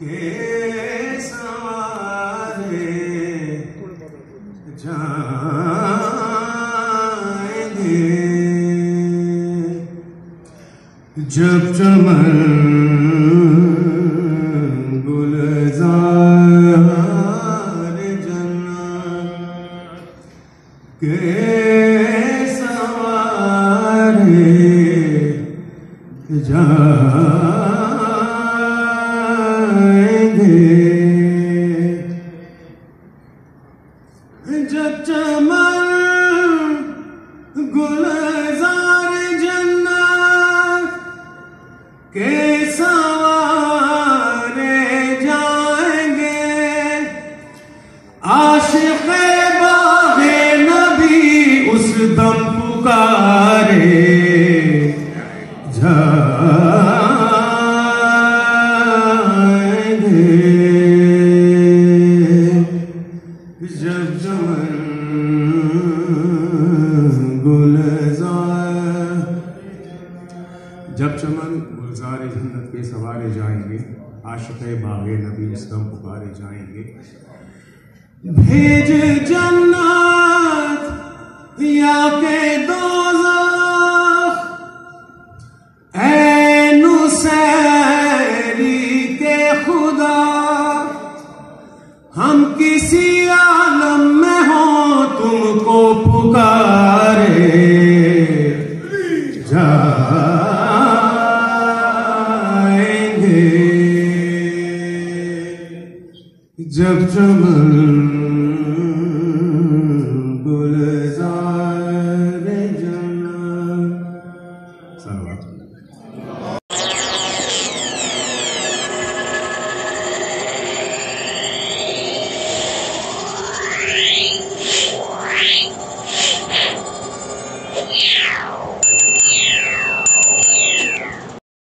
के सवारे जाएंगे। जब चमन गुलजार जन्नत के सवारे जाएंगे। जब चमन गुलजार जन्नत के सवारे जाएंगे। आशिक़े बाग़े नबी उस दम पुकारे जाएंगे। जब चमन गुलजार जन्नत के सवारे जाएंगे। आशिक़े बाग़े नबी उस दम पुकारे जाएंगे। भेज जन्नत या के दोज़ख ऐ नुसैरी के खुदा। हम किसी आलम में हो तुमको पुकारे जाएंगे। जब चमन गुलजार